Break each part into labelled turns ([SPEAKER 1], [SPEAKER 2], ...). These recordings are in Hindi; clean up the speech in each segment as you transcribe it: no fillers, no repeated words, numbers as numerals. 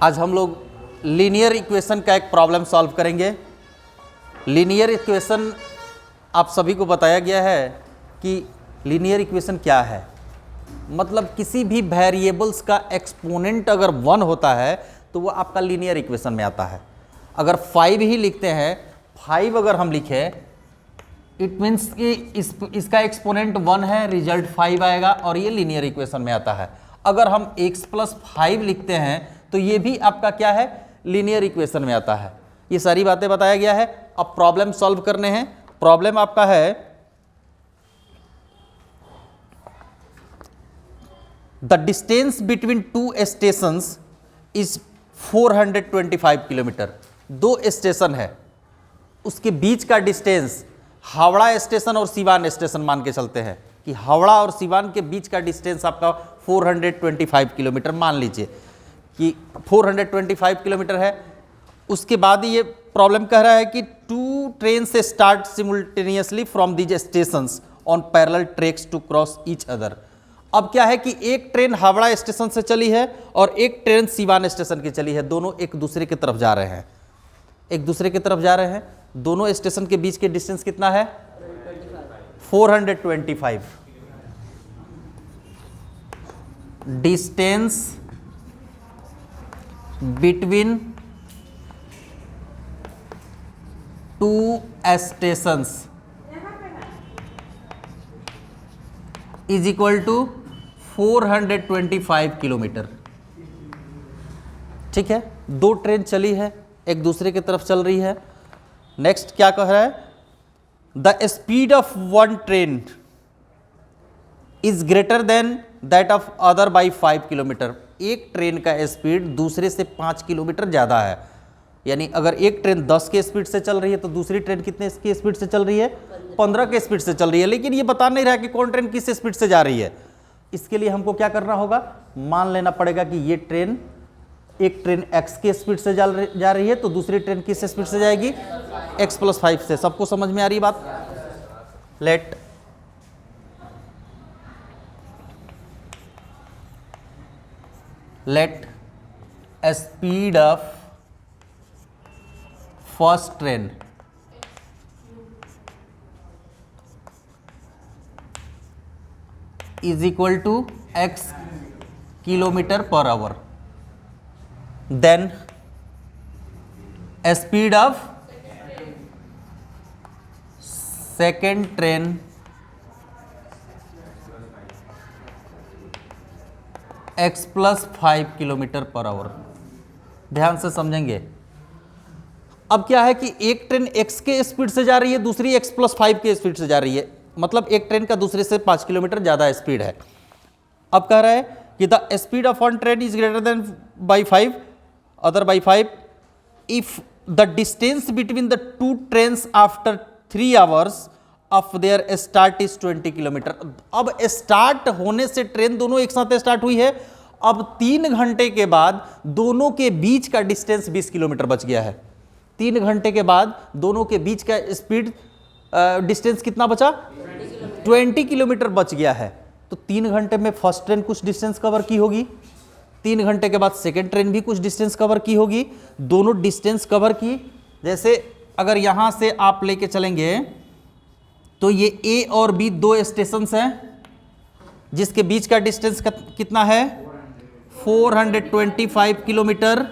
[SPEAKER 1] आज हम लोग लीनियर इक्वेशन का एक प्रॉब्लम सॉल्व करेंगे। लीनियर इक्वेशन आप सभी को बताया गया है कि लीनियर इक्वेशन क्या है। मतलब किसी भी वेरिएबल्स का एक्सपोनेंट अगर 1 होता है तो वो आपका लीनियर इक्वेशन में आता है। अगर 5 ही लिखते हैं, 5 अगर हम लिखें, इट मीन्स कि इसका एक्सपोनेंट 1 है, रिजल्ट 5 आएगा और ये लीनियर इक्वेशन में आता है। अगर हम x + 5 लिखते हैं तो ये भी आपका क्या है, लीनियर इक्वेशन में आता है। ये सारी बातें बताया गया है। अब प्रॉब्लम सॉल्व करने हैं। प्रॉब्लम आपका है the distance between 2 stations is 425 kilometre. 2 station है, उसके बीच का डिस्टेंस, हावड़ा स्टेशन और सिवान स्टेशन मान के चलते हैं कि हावड़ा और सिवान के बीच का डिस्टेंस आपका 425 किलोमीटर मान लीजिए कि 425 किलोमीटर है। उसके बाद ये प्रॉब्लम कह रहा है कि 2 ट्रेन से start simultaneously from these stations on parallel tracks to cross each other. अब क्या है कि एक ट्रेन हावड़ा स्टेशन से चली है और एक ट्रेन सिवान स्टेशन की चली है। दोनों एक दूसरे की तरफ जा रहे हैं, एक दूसरे की तरफ जा रहे हैं। दोनों स्टेशन के बीच के डिस्टेंस कितना है, 425। Distance between 2 stations is equal to 425 kilometre. ठीक है, 2 ट्रेन चली है, एक दूसरे की तरफ चल रही है। नेक्स्ट क्या कह रहा है, the speed of 1 train is greater than that of other by 5 kilometre. एक ट्रेन का स्पीड दूसरे से 5 किलोमीटर ज़्यादा है। यानी अगर एक ट्रेन 10 के स्पीड से चल रही है तो दूसरी ट्रेन कितने की स्पीड से चल रही है, 15 के स्पीड से चल रही है। लेकिन ये बता नहीं रहा कि कौन ट्रेन किस स्पीड से जा रही है। इसके लिए हमको क्या करना होगा, मान लेना पड़ेगा कि ये ट्रेन, एक ट्रेन x के स्पीड से जा रही है तो दूसरी ट्रेन किस स्पीड से जाएगी, x + 5 से। सबको समझ में आ रही बात। Let speed of first train is equal to x kilometre per hour. Then speed of second train x + 5 kilometre per hour. ध्यान से समझेंगे। अब क्या है कि एक ट्रेन x के स्पीड से जा रही है, दूसरी x + 5 के स्पीड से जा रही है। मतलब एक ट्रेन का दूसरे से 5 किलोमीटर ज़्यादा स्पीड है। अब कह रहा है कि the speed of 1 train is greater than by 5 other by 5 if the distance between the 2 trains after 3 hours of their start is 20 kilometre. अब स्टार्ट होने से ट्रेन दोनों एक साथ स्टार्ट हुई है। अब 3 घंटे के बाद दोनों के बीच का डिस्टेंस 20 किलोमीटर बच गया है। 3 घंटे के बाद दोनों के बीच का स्पीड डिस्टेंस कितना बचा, 20 किलोमीटर बच गया है। तो 3 घंटे में फर्स्ट ट्रेन कुछ डिस्टेंस कवर की होगी, 3 घंटे के बाद सेकेंड ट्रेन भी कुछ डिस्टेंस कवर की होगी। दोनों डिस्टेंस कवर की। जैसे अगर यहाँ से आप लेके चलेंगे तो ये A और B 2 स्टेशन हैं जिसके बीच का डिस्टेंस कितना है, 425 किलोमीटर।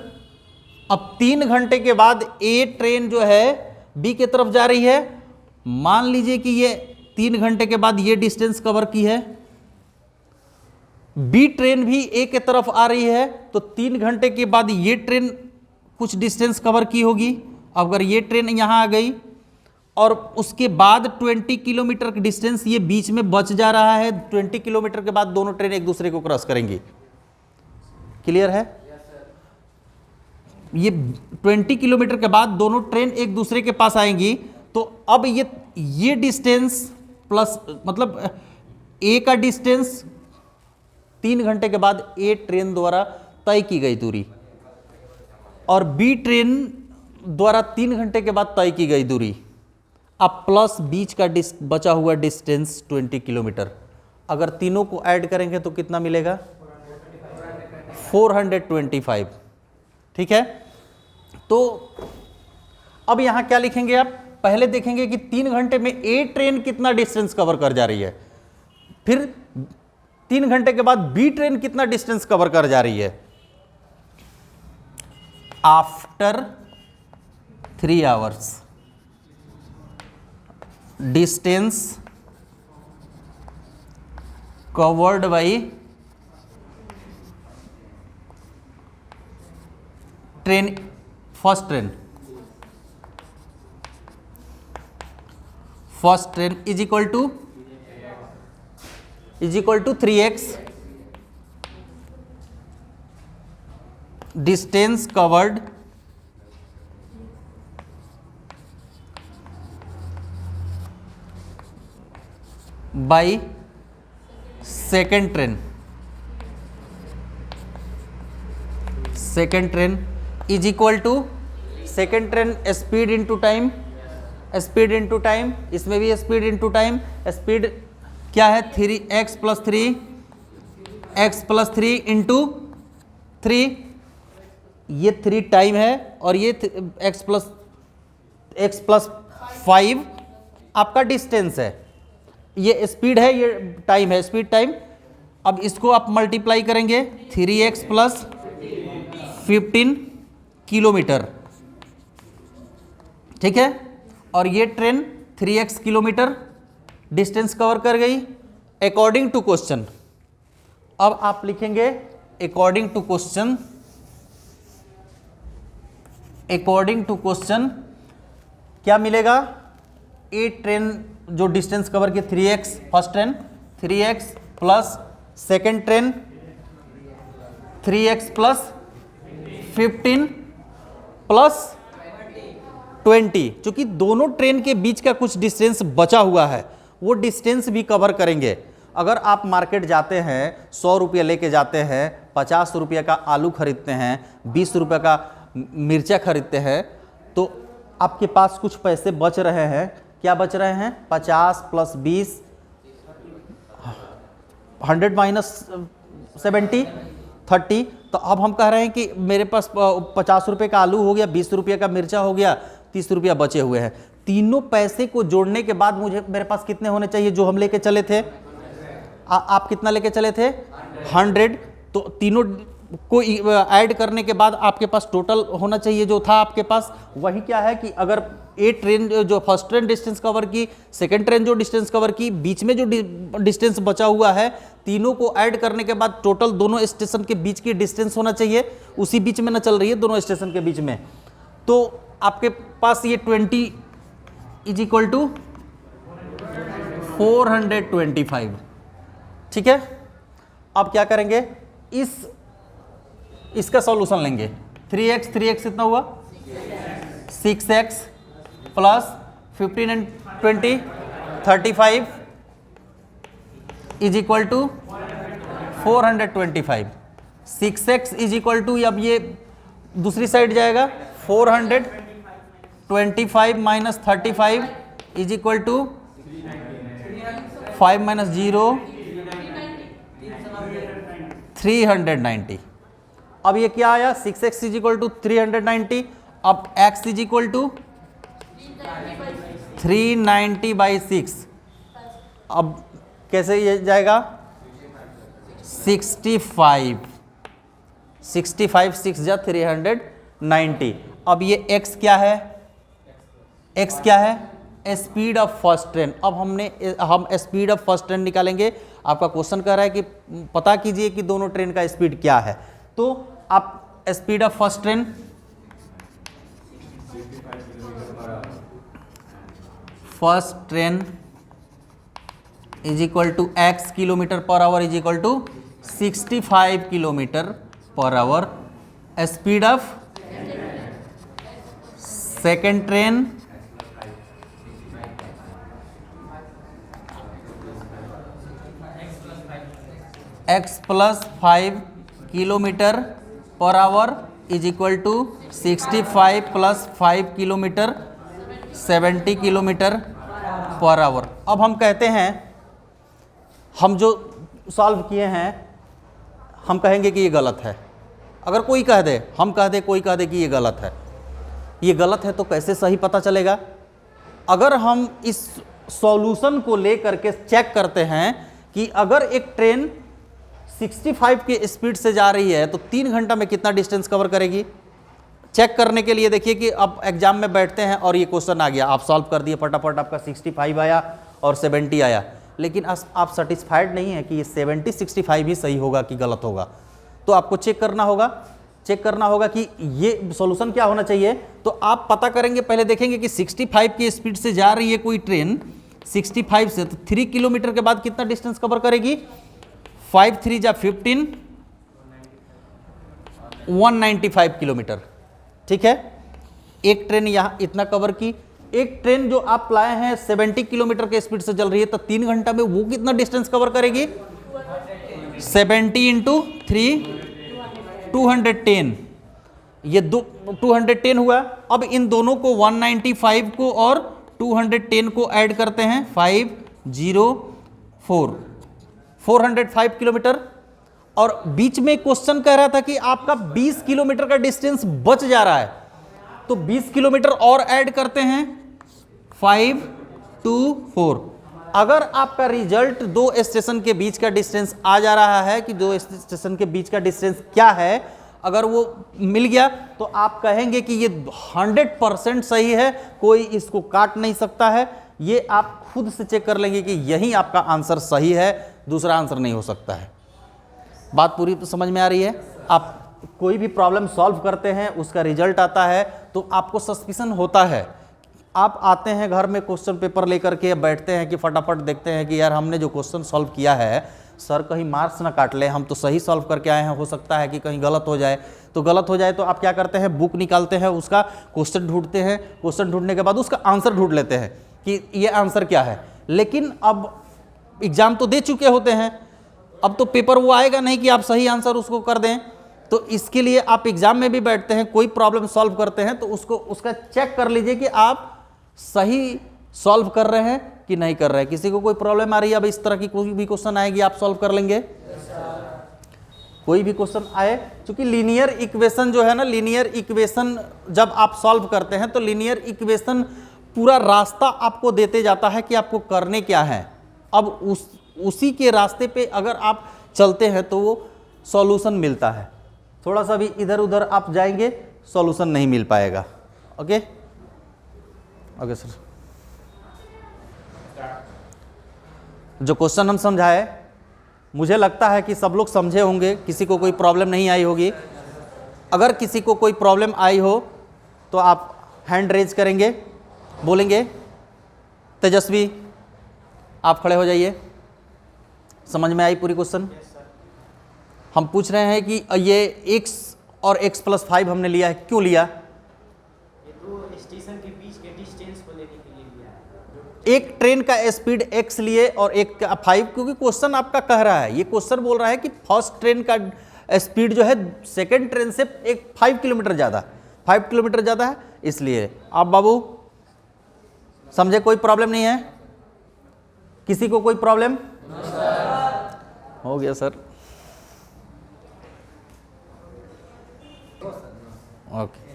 [SPEAKER 1] अब 3 घंटे के बाद A ट्रेन जो है B की तरफ जा रही है। मान लीजिए कि ये 3 घंटे के बाद ये डिस्टेंस कवर की है, B ट्रेन भी A की तरफ आ रही है तो 3 घंटे के बाद ये ट्रेन कुछ डिस्टेंस कवर की होगी। अगर ये ट्रेन यहां आ गई और उसके बाद 20 किलोमीटर का डिस्टेंस ये बीच में बच जा रहा है। 20 किलोमीटर के बाद दोनों ट्रेन एक दूसरे को क्रॉस करेंगी। क्लियर है? ये 20 किलोमीटर के बाद दोनों ट्रेन एक दूसरे के पास आएंगी। तो अब ये डिस्टेंस प्लस मतलब A का डिस्टेंस 3 घंटे के बाद A ट्रेन द्वारा तय की गई दूरी और B ट्रेन द्वारा 3 घंटे के बाद तय की गई दूरी, अब प्लस बीच का बचा हुआ डिस्टेंस 20 किलोमीटर। अगर तीनों को ऐड करेंगे तो कितना मिलेगा, 425। ठीक है। तो अब यहाँ क्या लिखेंगे आप, पहले देखेंगे कि 3 घंटे में ए ट्रेन कितना डिस्टेंस कवर कर जा रही है, फिर 3 घंटे के बाद बी ट्रेन कितना डिस्टेंस कवर कर जा रही है। After 3 hours distance covered by train, first train is equal to 3x distance covered by second train is equal to second train speed into time, इसमें भी स्पीड इंटू टाइम। स्पीड क्या है, 3x प्लस 3 इंटू 3, ये 3 टाइम है और ये x प्लस 5 आपका डिस्टेंस है। ये स्पीड है, ये टाइम है, स्पीड टाइम। अब इसको आप मल्टीप्लाई करेंगे, 3x प्लस 15 किलोमीटर, ठीक है। और ये train 3x kilometre distance cover कर गई अकॉर्डिंग टू क्वेश्चन। अब आप लिखेंगे अकॉर्डिंग टू क्वेश्चन क्या मिलेगा, ए ट्रेन जो डिस्टेंस कवर की 3x first train, 3x plus second train 3x plus 15 plus 20, चूंकि दोनों ट्रेन के बीच का कुछ डिस्टेंस बचा हुआ है, वो डिस्टेंस भी कवर करेंगे। अगर आप मार्केट जाते हैं, 100 रुपये लेके जाते हैं, 50 रुपये का आलू खरीदते हैं, 20 रुपये का मिर्चा खरीदते हैं, तो आपके पास कुछ पैसे बच रहे हैं। क्या बच रहे हैं, 50 प्लस 20, 100 माइनस 70, 30। तो अब हम कह रहे हैं कि मेरे पास 50 रुपये का आलू हो गया, 20 रुपये का मिर्चा हो गया, 30 रुपया बचे हुए हैं। तीनों पैसे को जोड़ने के बाद मेरे पास कितने होने चाहिए जो हम लेके चले थे। आप कितना लेके चले थे, 100। तो तीनों को ऐड करने के बाद आपके पास टोटल होना चाहिए जो था आपके पास। वही क्या है कि अगर ए ट्रेन जो फर्स्ट ट्रेन डिस्टेंस कवर की, सेकंड ट्रेन जो डिस्टेंस कवर की, बीच में जो डिस्टेंस बचा हुआ है, तीनों को ऐड करने के बाद टोटल दोनों स्टेशन के बीच की डिस्टेंस होना चाहिए। उसी बीच में ना चल रही है, दोनों स्टेशन के बीच में। तो आपके पास ये 20 इज इक्वल टू 425, ठीक है। अब क्या करेंगे, इसका सॉल्यूशन लेंगे। 3x कितना हुआ, 6x plus 15 and 20 35 is equal to 425। 6x is equal to, अब ये दूसरी साइड जाएगा, 425 minus 35 is equal to 5 minus 0 390। अब ये क्या आया, 6x इज इक्वल टू 390। अब x इज इक्वल टू 390/6। अब कैसे ये जाएगा, 65 6 जा 390। अब ये x क्या है, x क्या है, स्पीड ऑफ फर्स्ट ट्रेन। अब हम स्पीड ऑफ फर्स्ट ट्रेन निकालेंगे। आपका क्वेश्चन कह रहा है कि पता कीजिए कि दोनों ट्रेन का स्पीड क्या है। तो आप speed of first train is equal to x kilometre per hour is equal to 65 kilometre per hour. Speed of second train x plus 5 kilometre per hour is equal to 65 plus 5 kilometre 70 kilometre per hour. अब हम कहते हैं, हम जो सॉल्व किए हैं हम कहेंगे कि ये गलत है। अगर कोई कह दे, हम कह दे, कोई कह दे कि ये गलत है, ये गलत है, तो कैसे सही पता चलेगा? अगर हम इस सॉल्यूशन को लेकर के चेक करते हैं कि अगर एक ट्रेन 65 की स्पीड से जा रही है तो 3 घंटा में कितना डिस्टेंस कवर करेगी। चेक करने के लिए देखिए कि अब एग्जाम में बैठते हैं और ये क्वेश्चन आ गया, आप सॉल्व कर दिए फटाफट, आपका 65 आया और 70 आया, लेकिन आप सेटिस्फाइड नहीं है कि ये 70 65 ही सही होगा कि गलत होगा। तो आपको चेक करना होगा कि ये सॉल्यूशन क्या होना चाहिए। तो आप पता करेंगे, पहले देखेंगे कि 65 की स्पीड से जा रही है कोई ट्रेन 65 से, तो 3 किलोमीटर के बाद कितना डिस्टेंस कवर करेगी? 5 3 जा 15, 195 किलोमीटर। ठीक है, एक ट्रेन यहाँ इतना कवर की। एक ट्रेन जो आप लाए हैं 70 किलोमीटर के स्पीड से चल रही है, तो 3 घंटा में वो कितना डिस्टेंस कवर करेगी? 70 इंटू 3 210, ये 210 हुआ। अब इन दोनों को 195 को और 210 को ऐड करते हैं, 504, 405 किलोमीटर। और बीच में क्वेश्चन कह रहा था कि आपका 20 किलोमीटर का डिस्टेंस बच जा रहा है, तो 20 किलोमीटर और ऐड करते हैं, 524। अगर आपका रिजल्ट 2 स्टेशन के बीच का डिस्टेंस आ जा रहा है कि 2 स्टेशन के बीच का डिस्टेंस क्या है, अगर वो मिल गया तो आप कहेंगे कि ये 100% सही है, कोई इसको काट नहीं सकता है। ये आप खुद से चेक कर लेंगे कि यही आपका आंसर सही है, दूसरा आंसर नहीं हो सकता है। बात पूरी तो समझ में आ रही है? आप कोई भी प्रॉब्लम सॉल्व करते हैं, उसका रिजल्ट आता है तो आपको सस्पिशन होता है। आप आते हैं घर में क्वेश्चन पेपर लेकर के बैठते हैं कि फटाफट देखते हैं कि यार हमने जो क्वेश्चन सॉल्व किया है, सर कहीं मार्क्स ना काट ले, हम तो सही सॉल्व करके आए हैं, हो सकता है कि कहीं गलत हो जाए। तो गलत हो जाए तो आप क्या करते हैं, बुक निकालते हैं, उसका क्वेश्चन ढूंढते हैं, क्वेश्चन ढूंढने के बाद उसका आंसर ढूंढ लेते हैं कि ये आंसर क्या है। लेकिन अब एग्जाम तो दे चुके होते हैं, अब तो पेपर वो आएगा नहीं कि आप सही आंसर उसको कर दें। तो इसके लिए आप एग्जाम में भी बैठते हैं, कोई प्रॉब्लम सॉल्व करते हैं तो उसका चेक कर लीजिए कि आप सही सॉल्व कर रहे हैं कि नहीं कर रहे हैं। किसी को कोई प्रॉब्लम आ रही है, अब इस तरह की कोई भी क्वेश्चन आएगी आप सॉल्व कर लेंगे? कोई भी क्वेश्चन आए, क्योंकि लीनियर इक्वेशन जो है ना, लीनियर इक्वेशन जब आप सॉल्व करते हैं तो लीनियर इक्वेशन पूरा रास्ता आपको देते जाता है कि आपको करने क्या है। अब उसी के रास्ते पे अगर आप चलते हैं तो वो सॉल्यूशन मिलता है। थोड़ा सा भी इधर उधर आप जाएंगे, सॉल्यूशन नहीं मिल पाएगा। ओके ओके सर, जो क्वेश्चन हम समझाए मुझे लगता है कि सब लोग समझे होंगे, किसी को कोई प्रॉब्लम नहीं आई होगी। अगर किसी को कोई प्रॉब्लम आई हो तो आप हैंड रेज करेंगे, बोलेंगे। तेजस्वी आप खड़े हो जाइए। समझ में आई पूरी क्वेश्चन? हम पूछ रहे हैं कि ये x और x + 5 हमने लिया है, क्यों लिया?
[SPEAKER 2] ये 2 स्टेशन के बीच के डिस्टेंस को लेने के लिए लिया है।
[SPEAKER 1] एक ट्रेन का स्पीड x लिए और एक का 5, क्योंकि क्वेश्चन आपका कह रहा है, ये क्वेश्चन बोल रहा है कि फर्स्ट ट्रेन का स्पीड जो है सेकंड ट्रेन से 5 किलोमीटर ज़्यादा, 5 किलोमीटर ज़्यादा है, इसलिए। आप बाबू समझे? कोई प्रॉब्लम नहीं है? किसी को कोई प्रॉब्लम? हो गया सर। ओके